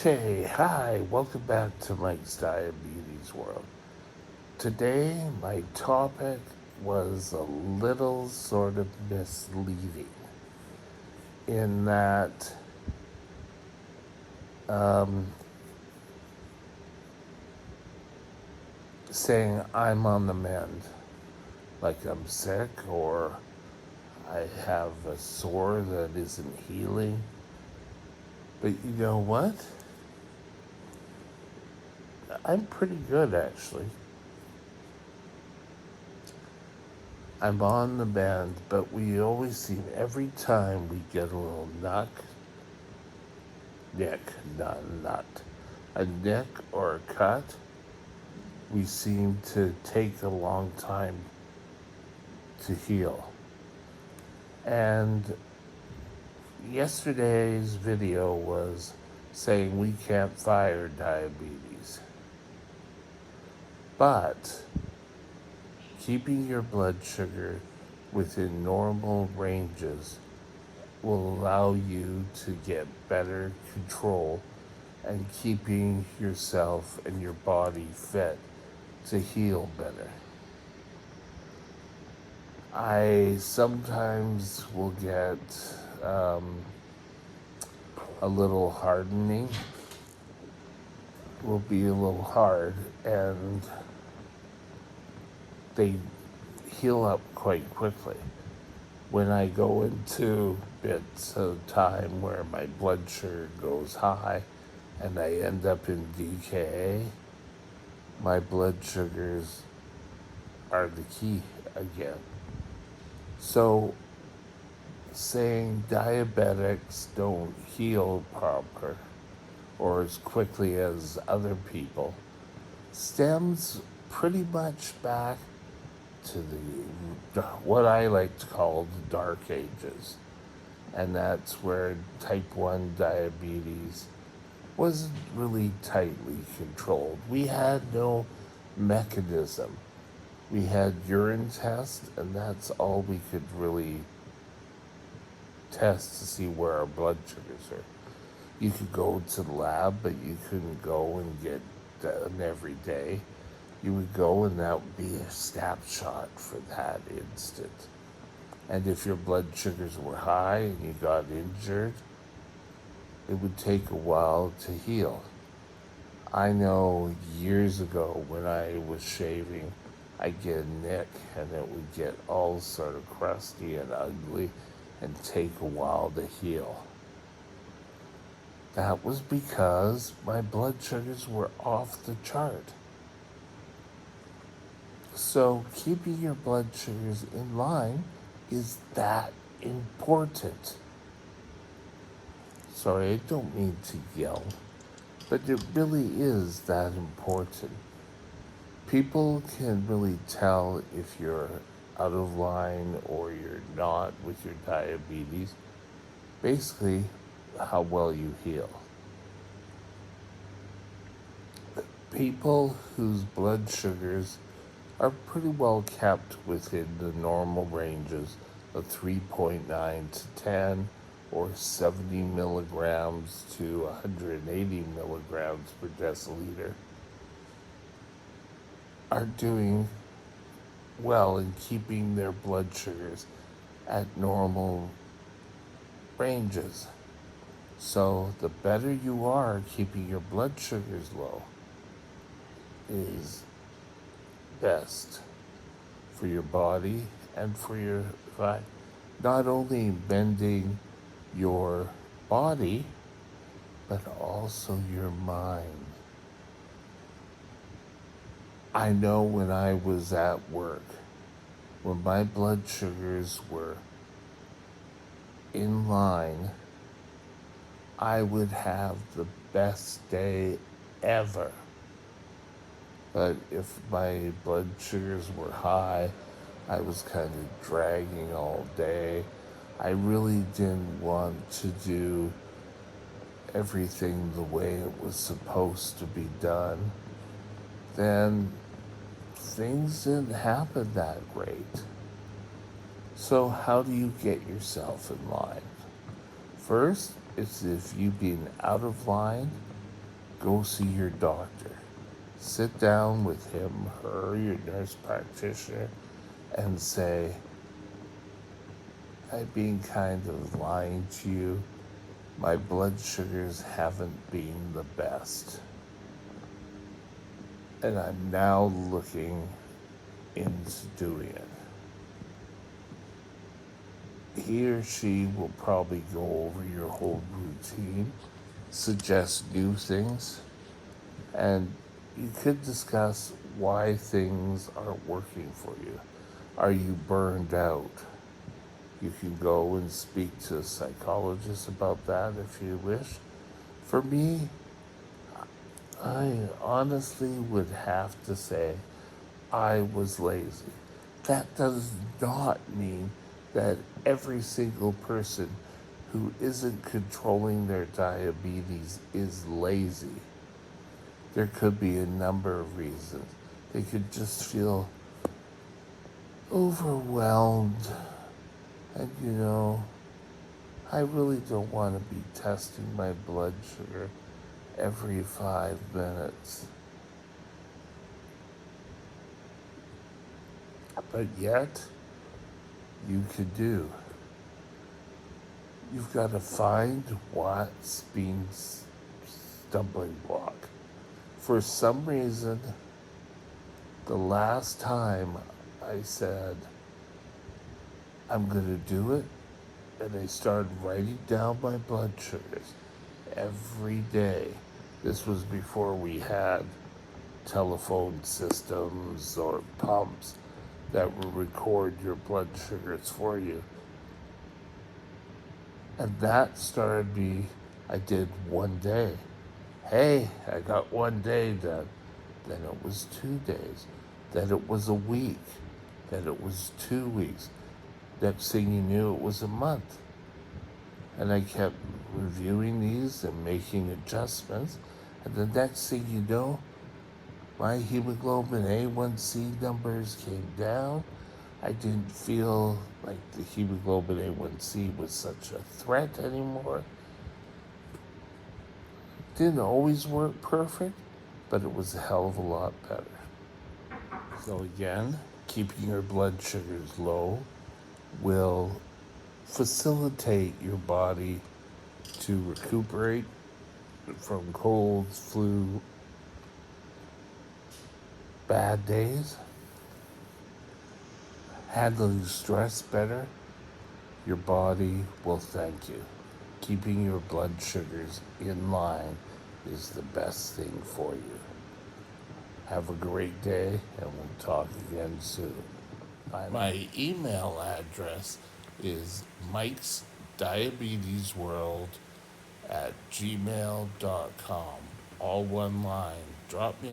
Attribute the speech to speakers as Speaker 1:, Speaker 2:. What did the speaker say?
Speaker 1: Okay, hi, welcome back to Mike's Diabetes World. Today, my topic was a little sort of misleading in that saying I'm on the mend, like I'm sick or I have a sore that isn't healing. But you know what? I'm pretty good actually. I'm on the mend, but we always seem every time we get a little nick, not nut, a nick or a cut, we seem to take a long time to heal. And yesterday's video was saying we can't fire diabetes, but keeping your blood sugar within normal ranges will allow you to get better control and keeping yourself and your body fit to heal better. I sometimes will get a little hardening, will be a little hard, and they heal up quite quickly. When I go into bits of time where my blood sugar goes high and I end up in DKA, my blood sugars are the key again. So saying diabetics don't heal proper or as quickly as other people stems pretty much back to what I like to call the dark ages. And that's where type 1 diabetes wasn't really tightly controlled. We had no mechanism. We had urine tests, and that's all we could really test to see where our blood sugars are. You could go to the lab, but you couldn't go and get done every day. You would go, and that would be a snapshot for that instant. And if your blood sugars were high and you got injured, it would take a while to heal. I know years ago when I was shaving, I'd get a nick and it would get all sort of crusty and ugly and take a while to heal. That was because my blood sugars were off the chart. So keeping your blood sugars in line is that important. Sorry, I don't mean to yell, but it really is that important. People can really tell if you're out of line or you're not with your diabetes, basically how well you heal. People whose blood sugars are pretty well kept within the normal ranges of 3.9 to 10 or 70 milligrams to 180 milligrams per deciliter are doing well in keeping their blood sugars at normal ranges. So the better you are keeping your blood sugars low is best for your body and for your not only bending your body but also your mind. I know when I was at work, when my blood sugars were in line, I would have the best day ever. But if my blood sugars were high, I was kind of dragging all day. I really didn't want to do everything the way it was supposed to be done. Then things didn't happen that great. So how do you get yourself in line? First, it's if you've been out of line, go see your doctor. Sit down with him, her, your nurse practitioner, and say, I've been kind of lying to you. My blood sugars haven't been the best. And I'm now looking into doing it. He or she will probably go over your whole routine, suggest new things, and you could discuss why things aren't working for you. Are you burned out? You can go and speak to a psychologist about that if you wish. For me, I honestly would have to say I was lazy. That does not mean that every single person who isn't controlling their diabetes is lazy. There could be a number of reasons. They could just feel overwhelmed. And I really don't want to be testing my blood sugar every 5 minutes. But yet, you could do. You've got to find what's been stumbling block. For some reason, the last time I said, I'm going to do it, and I started writing down my blood sugars every day. This was before we had telephone systems or pumps that would record your blood sugars for you. And that started me, I did one day. Hey, I got one day done. Then it was 2 days. Then it was a week. Then it was 2 weeks. Next thing you knew, it was a month. And I kept reviewing these and making adjustments. And the next thing you know, my hemoglobin A1C numbers came down. I didn't feel like the hemoglobin A1C was such a threat anymore. Didn't always work perfect, but it was a hell of a lot better. So again, keeping your blood sugars low will facilitate your body to recuperate from colds, flu, bad days, handling stress better. Your body will thank you. Keeping your blood sugars in line is the best thing for you. Have a great day, and we'll talk again soon. Bye. My email address is Mike's Diabetes World at gmail.com. All one line. Drop me